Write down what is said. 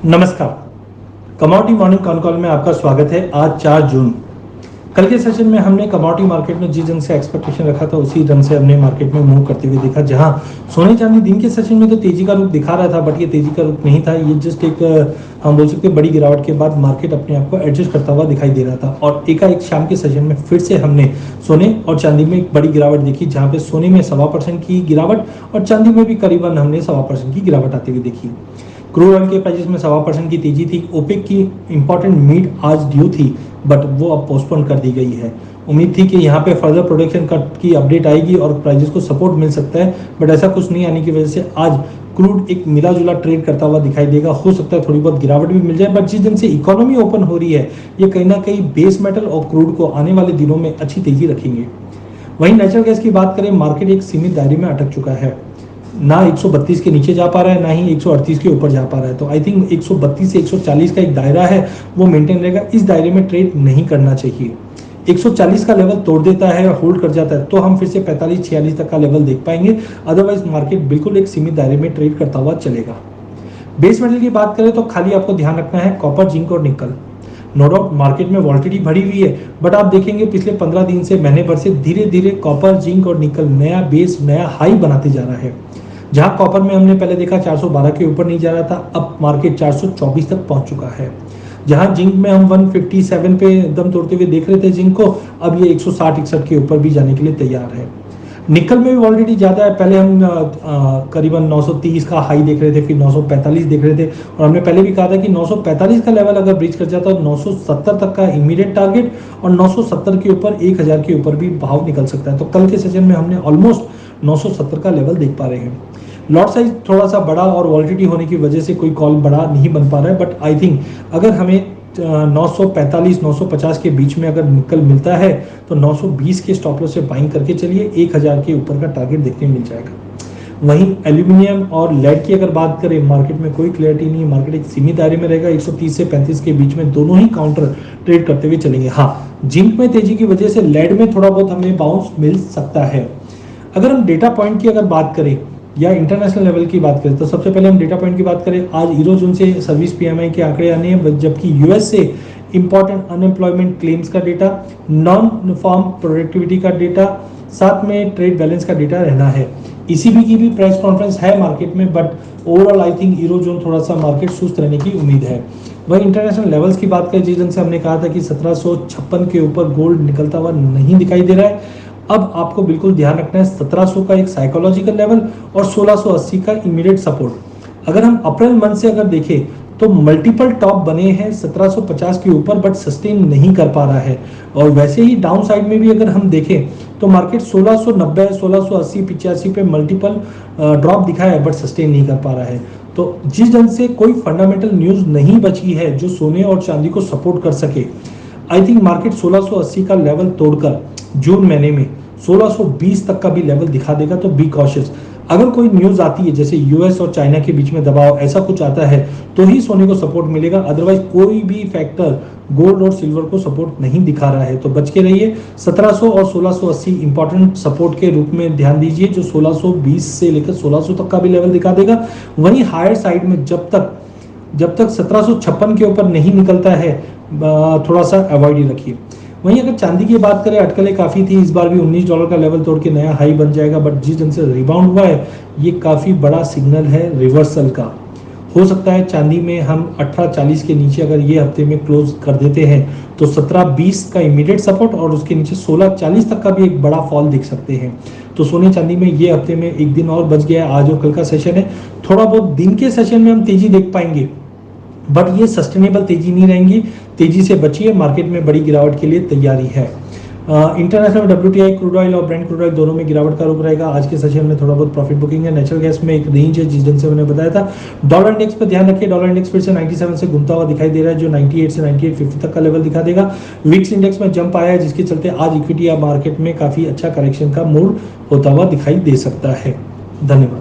नमस्कार। Commodity morning con call में आपका स्वागत है। आज 4 जून। कल के सेशन में हमने कमोडिटी मार्केट में जिस ढंग से एक्सपेक्टेशन रखा था उसी ढंग से हमने मार्केट में मूव करते हुए देखा। जहां सोने चांदी दिन के सेशन में तो तेजी का रूप दिखा रहा था, बट ये तेजी का रूप नहीं था। ये जस्ट एक हम बोल सकते हैं बड़ी गिरावट के बाद मार्केट अपने आप को एडजस्ट करता हुआ दिखाई दे रहा था। और एकाएक शाम के सेशन में फिर से हमने सोने और चांदी में एक बड़ी गिरावट देखी, जहां पे सोने में 1.25% की गिरावट और चांदी में भी करीबन हमने 1.25% की गिरावट आती हुई देखी। क्रूड ऑयल के प्राइसेस में 1.25% की तेजी थी। ओपेक की इंपॉर्टेंट मीट आज ड्यू थी, बट वो अब पोस्टपोन कर दी गई है। उम्मीद थी कि यहाँ पे फर्दर प्रोडक्शन कट की अपडेट आएगी और प्राइसेस को सपोर्ट मिल सकता है, बट ऐसा कुछ नहीं आने की वजह से आज क्रूड एक मिला जुला ट्रेड करता हुआ दिखाई देगा। हो सकता है थोड़ी बहुत गिरावट भी मिल जाए, बट जिस दिन से इकोनॉमी ओपन हो रही है ये कहीं ना कहीं बेस मेटल और क्रूड को आने वाले दिनों में अच्छी तेजी रखेंगे। वहीं नेचुरल गैस की बात करें, मार्केट एक सीमित दायरे में अटक चुका है। ना 132 के नीचे जा पा रहा है, ना ही 138 के ऊपर जा पा रहा है। तो आई थिंक 132 से 140 का एक दायरा है, वो मेंटेन रहेगा। इस दायरे में ट्रेड नहीं करना चाहिए। 140 का लेवल तोड़ देता है, होल्ड कर जाता है, तो हम फिर से 45-46 तक का लेवल देख पाएंगे। अदरवाइज मार्केट बिल्कुल एक सीमित दायरे में ट्रेड करता हुआ चलेगा। बेस मेटल की बात करें तो खाली आपको ध्यान रखना है कॉपर, जिंक और निकल। नो डाउट मार्केट में वॉलिटिलिटी बढ़ी हुई है, बट आप देखेंगे पिछले 15 दिन से, महीने भर से धीरे धीरे कॉपर, जिंक और निकल नया बेस, नया हाई बनाते जा रहा है। जहां कॉपर में हमने पहले देखा 412 के ऊपर नहीं जा रहा था, अब मार्केट 424 तक पहुंच चुका है। जहां जिंक में हम 157 पे दम तोड़ते हुए देख रहे थे जिंक को, अब ये 160-61 के ऊपर भी जाने के लिए तैयार है। निकल में भी ऑलरेडी ज्यादा है। पहले हम करीबन 930 का हाई देख रहे थे, फिर 945 देख रहे थे, और हमने पहले भी कहा था कि 945 का लेवल अगर ब्रीच कर जाता है 970 तक का इमीडिएट टारगेट, और 970 के ऊपर 1000 के ऊपर भी भाव निकल सकता है। तो कल के सेशन में हमने ऑलमोस्ट 970 का लेवल देख पा रहे हैं। लॉट साइज थोड़ा सा बड़ा और वॉलिटिलिटी होने की वजह से कोई कॉल बड़ा नहीं बन पा रहा है, बट आई थिंक अगर हमें 945-950 के बीच में अगर निकल मिलता है तो 920 के स्टॉप लॉस से बाइंग करके चलिए, 1000 के ऊपर का टारगेट देखने मिल जाएगा। वहीं एल्यूमिनियम और लेड की अगर बात करें, मार्केट में कोई क्लैरिटी नहीं है। मार्केट एक सीमित दायरे में रहेगा, 130 से 35 के बीच में दोनों ही काउंटर ट्रेड करते हुए चलेंगे। हाँ, जिंक में तेजी की वजह से लेड में थोड़ा बहुत हमें बाउंस मिल सकता है। अगर हम डेटा पॉइंट की अगर बात करें या इंटरनेशनल लेवल की बात करें, तो सबसे पहले हम डेटा पॉइंट की बात करें। आज यूरोजोन से सर्विस पीएमआई के आंकड़े आने हैं, जबकि यूएस से इंपॉर्टेंट अनएम्प्लॉयमेंट क्लेम्स का डेटा, नॉन फार्म प्रोडक्टिविटी का डेटा, साथ में ट्रेड बैलेंस का डेटा रहना है। ईसीबी की भी प्रेस कॉन्फ्रेंस है मार्केट में, but overall I think eurozone थोड़ा सा मार्केट सुस्त रहने की उम्मीद है। वही इंटरनेशनल लेवल्स की बात करें, जिस ढंग से हमने कहा था कि 1756 के ऊपर गोल्ड निकलता हुआ नहीं दिखाई दे रहा है। अब आपको बिल्कुल ध्यान रखना है 1700 का एक साइकोलॉजिकल लेवल और 1680 का इमीडिएट सपोर्ट। अगर हम अप्रैल मंथ से अगर देखें तो मल्टीपल टॉप बने हैं 1750 के ऊपर, बट सस्टेन नहीं कर पा रहा है। और वैसे ही डाउन साइड में भी अगर हम देखें तो मार्केट 1690, 1680, 85 पे मल्टीपल ड्रॉप दिखाया है, बट सस्टेन नहीं कर पा रहा है। तो जिस ढंग से कोई फंडामेंटल न्यूज नहीं बची है जो सोने और चांदी को सपोर्ट कर सके, आई थिंक मार्केट 1680 का लेवल तोड़कर जून महीने में 1620 तक का भी लेवल दिखा देगा। तो बी कॉशियस। अगर कोई न्यूज आती है जैसे यूएस और चाइना के बीच में दबाव, ऐसा कुछ आता है तो ही सोने को सपोर्ट मिलेगा। अदरवाइज कोई भी फैक्टर गोल्ड और सिल्वर को सपोर्ट नहीं दिखा रहा है। तो बच के रहिए। 1700 और 1680 इंपॉर्टेंट सपोर्ट के रूप में ध्यान दीजिए, जो 1620 से लेकर 1600 तक का भी लेवल दिखा देगा। वहीं हायर साइड में जब तक 1756 के ऊपर नहीं निकलता है, थोड़ा सा अवॉइड ही रखिए। वहीं अगर चांदी की बात करें, अटकलें काफ़ी थी। इस बार भी $19 का लेवल तोड़ के नया हाई बन जाएगा, बट जिस ढंग से रिबाउंड हुआ है ये काफ़ी बड़ा सिग्नल है रिवर्सल का। हो सकता है चांदी में हम 1840 के नीचे अगर ये हफ्ते में क्लोज कर देते हैं तो 1720 का इमीडिएट सपोर्ट और उसके नीचे 1640 तक का भी एक बड़ा फॉल दिख सकते हैं। तो सोने चांदी में ये हफ्ते में एक दिन और बच गया है। आज और कल का सेशन है, थोड़ा बहुत दिन के सेशन में हम तेजी देख पाएंगे, बट ये सस्टेनेबल तेजी नहीं रहेंगी। तेजी से बचिए, मार्केट में बड़ी गिरावट के लिए तैयारी है। इंटरनेशनल WTI क्रूड ऑयल और ब्रेंट क्रूड ऑयल दोनों में गिरावट का रुख रहेगा। आज के सेशन में थोड़ा बहुत प्रॉफिट बुकिंग है। नेचुरल गैस में एक रेंज है जिस ढंग से मैंने बताया था। डॉलर इंडेक्स पर ध्यान रखिए, डॉलर इंडेक्स फिर से 97 से घूमता हुआ दिखाई दे रहा है, जो 98 से 9850 तक का लेवल दिखा देगा। विक्स इंडेक्स में जंप आया है, जिसके चलते आज इक्विटी या मार्केट में काफी अच्छा करेक्शन का मूड होता हुआ दिखाई दे सकता है। धन्यवाद।